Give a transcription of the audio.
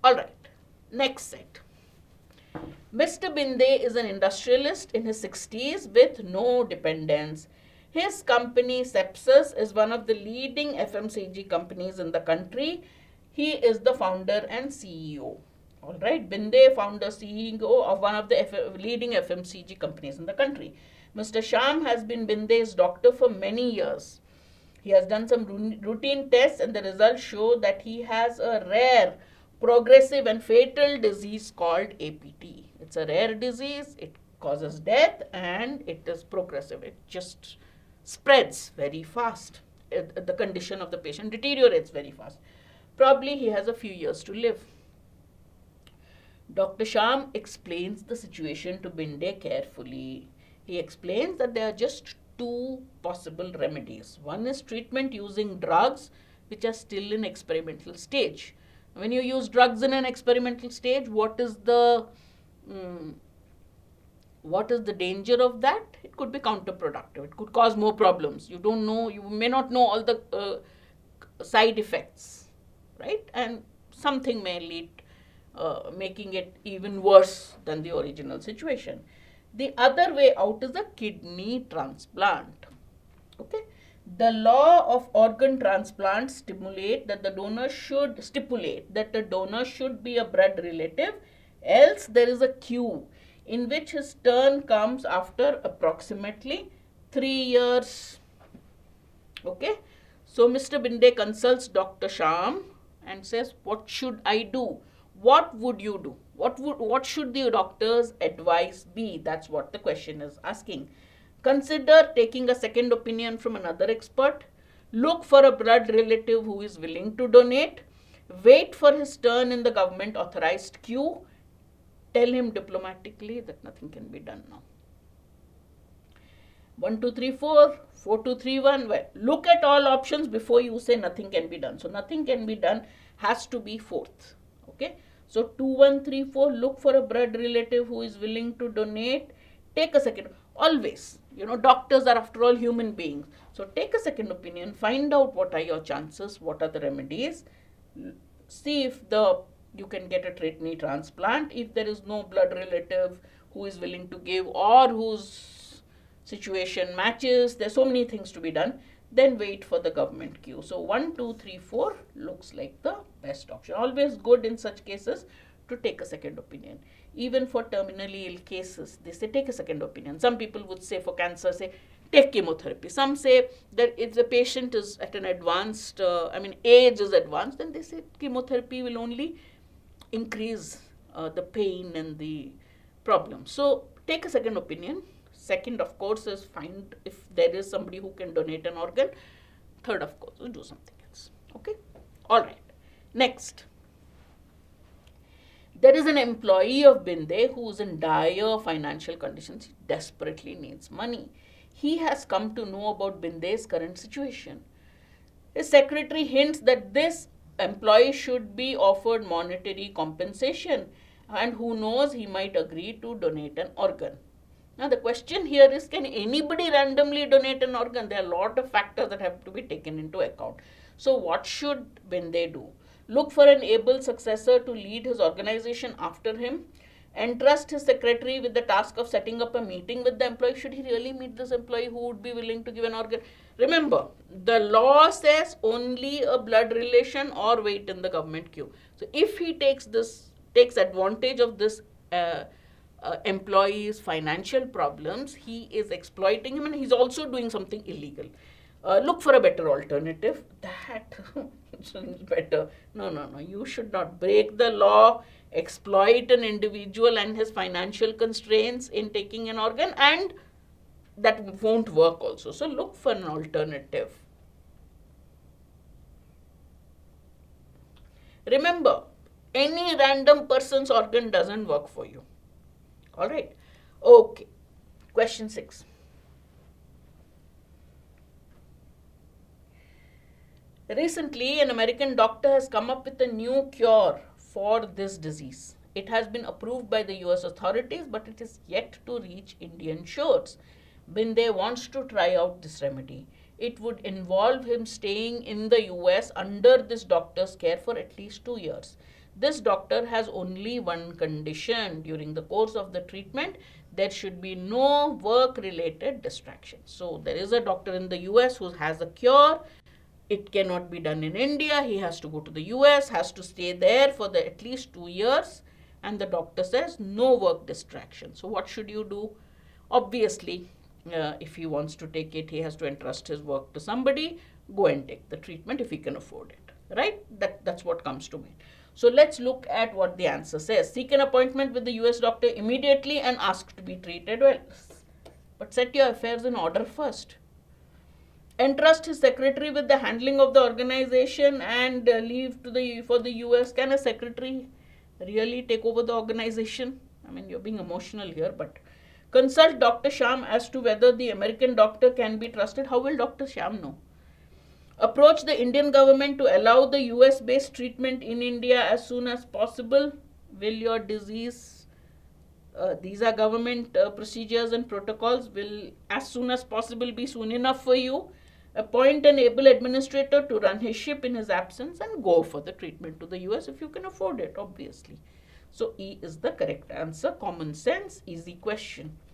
Alright, next set. Mr. Binde is an industrialist in his 60s with no dependents. His company Sepsis is one of the leading FMCG companies in the country. He is the founder and CEO. Alright, Binde, founder, CEO of one of the leading FMCG companies in the country. Mr. Sham has been Binde's doctor for many years. He has done some routine tests and the results show that he has a rare, progressive and fatal disease called APT. It's a rare disease, it causes death and it is progressive. It just spreads very fast. The condition of the patient deteriorates very fast. Probably he has a few years to live. Dr. Sham explains the situation to Binde carefully. He explains that there are just two possible remedies. One is treatment using drugs which are still in experimental stage. When you use drugs in an experimental stage, what is the danger of that? It could be counterproductive. It could cause more problems. You don't know, you may not know all the side effects, right? And something may lead, making it even worse than the original situation. The other way out is a kidney transplant. Okay. The law of organ transplant stipulate that the donor should be a blood relative, else there is a queue in which his turn comes after approximately 3 years. Okay. So Mr. Binde consults Dr. Sham and says, what should I do? What would you do? What should the doctor's advice be? That's what the question is asking. Consider taking a second opinion from another expert. Look for a blood relative who is willing to donate. Wait for his turn in the government authorized queue. Tell him diplomatically that nothing can be done now. 1, 2, 3, 4, 4, 2, 3, 1. Well, look at all options before you say nothing can be done. So nothing can be done has to be fourth. Okay. So 2, 1, 3, 4. Look for a blood relative who is willing to donate. Take a second. Always, doctors are after all human beings. So take a second opinion, find out what are your chances, what are the remedies, see if you can get a kidney transplant. If there is no blood relative who is willing to give or whose situation matches, there's so many things to be done, then wait for the government queue. So 1, 2, 3, 4 looks like the best option. Always good in such cases to take a second opinion. Even for terminally ill cases, they say take a second opinion. Some people would say for cancer, say take chemotherapy. Some say that if the patient is at an advanced, age is advanced, then they say chemotherapy will only increase the pain and the problem. So take a second opinion. Second, of course, is find if there is somebody who can donate an organ. Third, of course, is do something else. Okay? All right. Next. There is an employee of Binde who is in dire financial conditions. He desperately needs money. He has come to know about Binde's current situation. His secretary hints that this employee should be offered monetary compensation, and who knows, he might agree to donate an organ. Now the question here is, can anybody randomly donate an organ? There are a lot of factors that have to be taken into account. So what should Binde do? Look for an able successor to lead his organization after him. Entrust his secretary with the task of setting up a meeting with the employee. Should he really meet this employee who would be willing to give an organ? Remember, the law says only a blood relation or wait in the government queue. So if he takes advantage of this employee's financial problems, he is exploiting him and he's also doing something illegal. Look for a better alternative. That is better. No. You should not break the law, exploit an individual and his financial constraints in taking an organ, and that won't work also. So look for an alternative. Remember, any random person's organ doesn't work for you. All right. Okay. Question 6. Recently, an American doctor has come up with a new cure for this disease. It has been approved by the US authorities, but it is yet to reach Indian shores. Binde wants to try out this remedy. It would involve him staying in the US under this doctor's care for at least 2 years. This doctor has only one condition: during the course of the treatment, there should be no work-related distractions. So there is a doctor in the US who has a cure. It cannot be done in India. He has to go to the US, has to stay there for at least 2 years, and the doctor says no work distraction. So what should you do? Obviously, if he wants to take it, he has to entrust his work to somebody. Go and take the treatment if he can afford it, right? That's what comes to mind. So let's look at what the answer says. Seek an appointment with the US doctor immediately and ask to be treated well. But set your affairs in order first. Entrust his secretary with the handling of the organization and leave for the US. Can a secretary really take over the organization? I mean, you're being emotional here, but consult Dr. Sham as to whether the American doctor can be trusted. How will Dr. Sham know? Approach the Indian government to allow the US based treatment in India as soon as possible. Will your disease, these are government procedures and protocols, will as soon as possible be soon enough for you? Appoint an able administrator to run his ship in his absence and go for the treatment to the US if you can afford it, obviously. So E is the correct answer. Common sense, easy question.